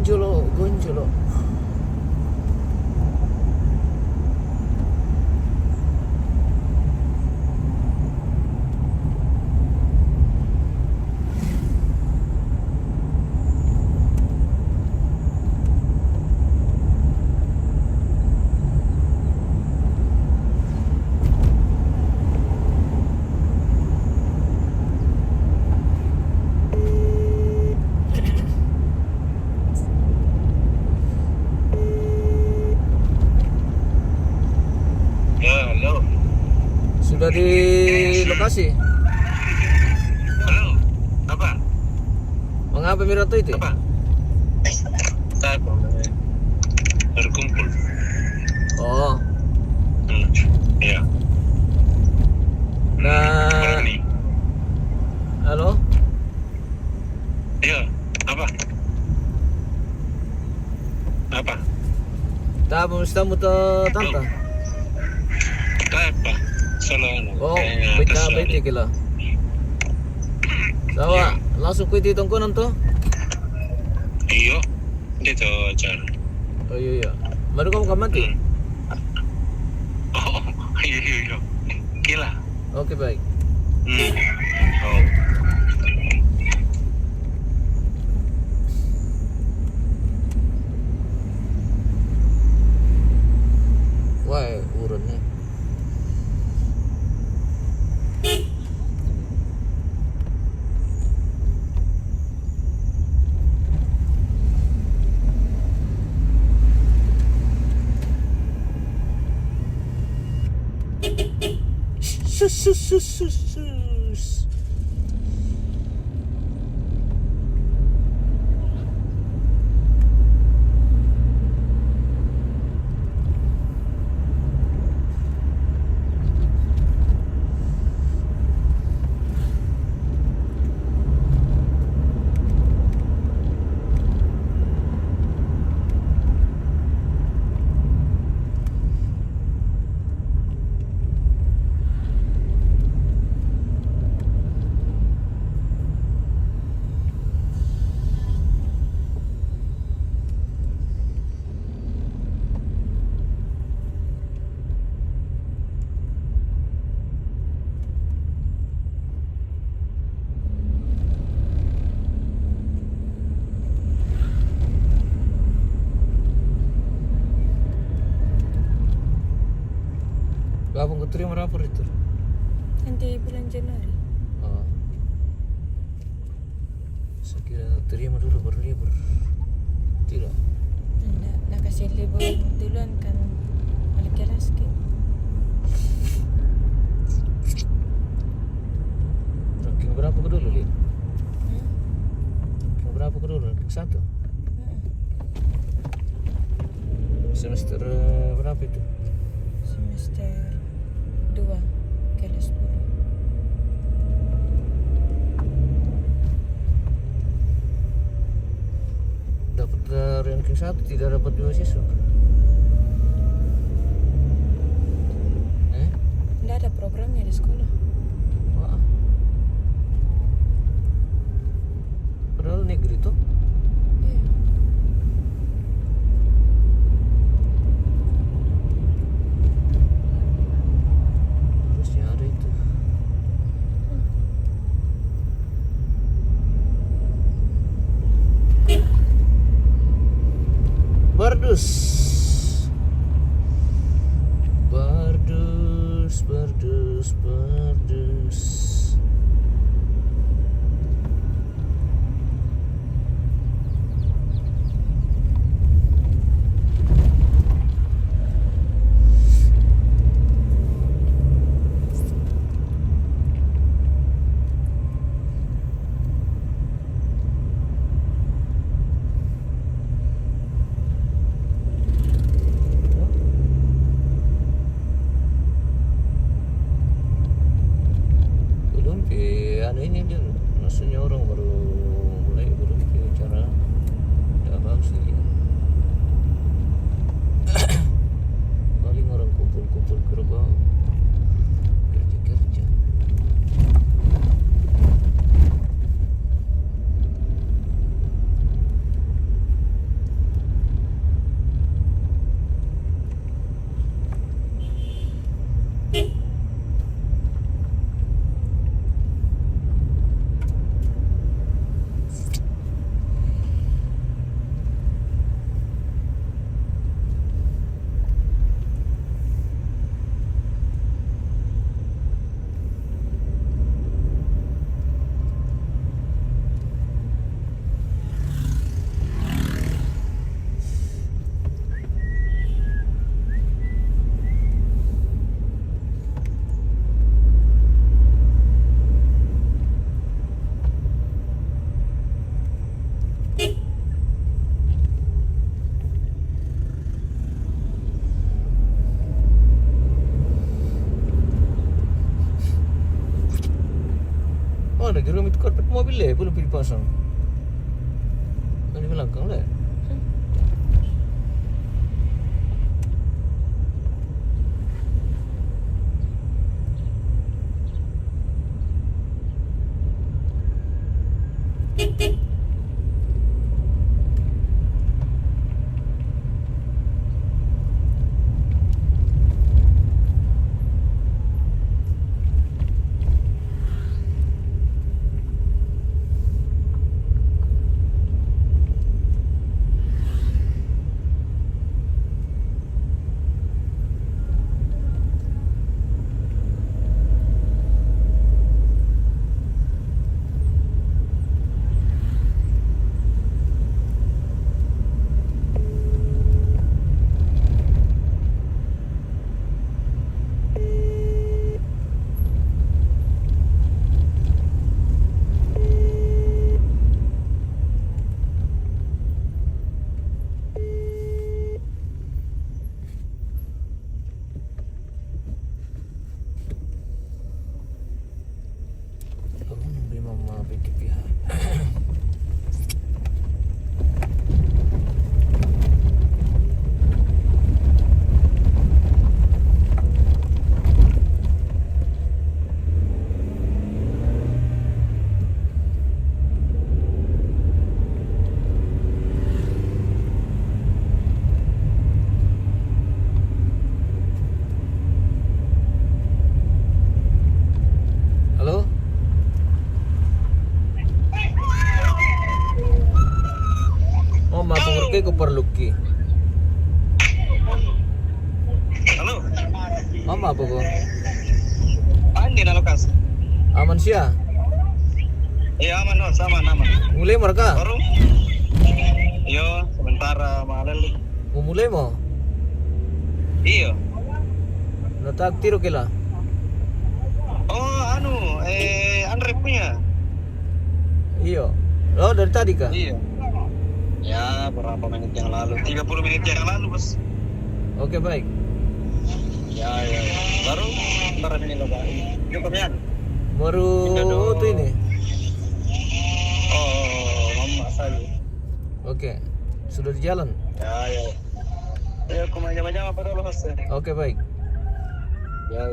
gonjolo, gonjolo. Sudah di lokasi. Halo, apa? Mengapa Mirato itu? Apa? Berkumpul. Oh. Ya. Nah, Berani. halo? Ya, apa? Apa? Tamu to tanta. Apa? Salah. Oh, wait na, wait kila. Sawa, langsung kuit itong kunan to? Iyo, dito acara. Oh iya. Baru kamu kamati? Oh, iyo. Kila. Oke, baik. Oh. Wah, urunnya. Sus. Kapan keterima rapor itu? Nanti bulan Januari. Oh. Saya kira terima dulu baru libur. Tidak. Nak kasih libur duluan kan balik kelas ke. Ranking berapa ke dulu, Li? Ranking berapa ke dulu? Ranking 1? Semester berapa itu? Semester 2 kelas 10. Dapat ranking 1 tidak dapat beasiswa. Nggak ada programnya di sekolah. Wah. Padahal negeri tuh. Iya. Harusnya ada itu. Bardus. belum dipasang. Kan di belakang lah. Aku nungguin mama PTPH. Halo? Oh, maapurke ko perluki. Halo. Mama apa ko? Andi na lokasi. Aman siya? Iya aman oh, sama aman. Mulai mereka? Baru. Iyo, sementara malali. Mau mulai mo? Iyo. Nataktir okay lah. Oh, Andre punya. Iyo. Oh, dari tadi kah? Iya. Ya, berapa menit yang lalu? 30 menit yang lalu, Bos. Oke, baik. Ya. Baru ntar ini loh, Pak. Cukup ya? Baru tuh ini. Oh, mama saja. Oke. Sudah di jalan. Ya. Ya, aku mau jama-jama pada lo, Bos. Oke, baik. Ya.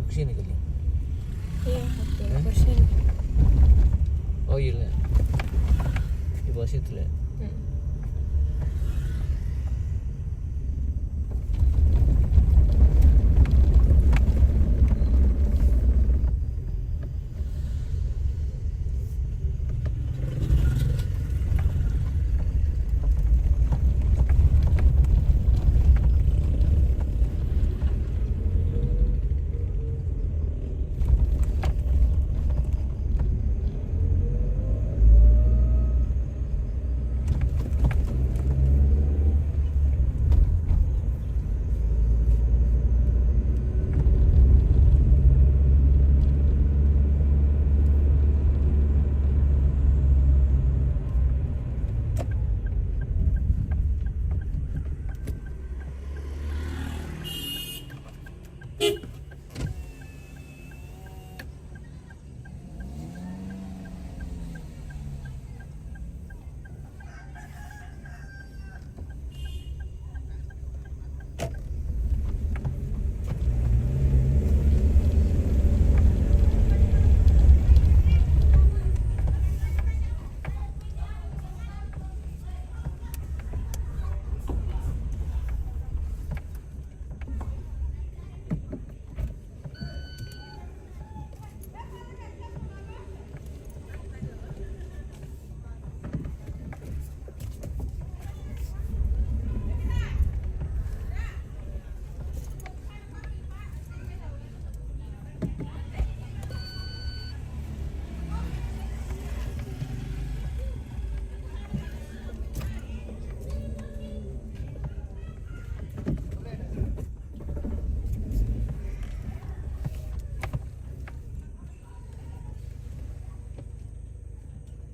kesini kali. Iya, satu Hah? persen. Oh iya lah. Di bawah situ lah.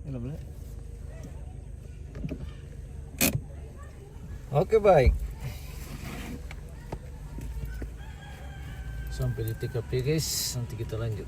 Ini boleh. Oke baik. Sampai di TKP guys, nanti kita lanjut.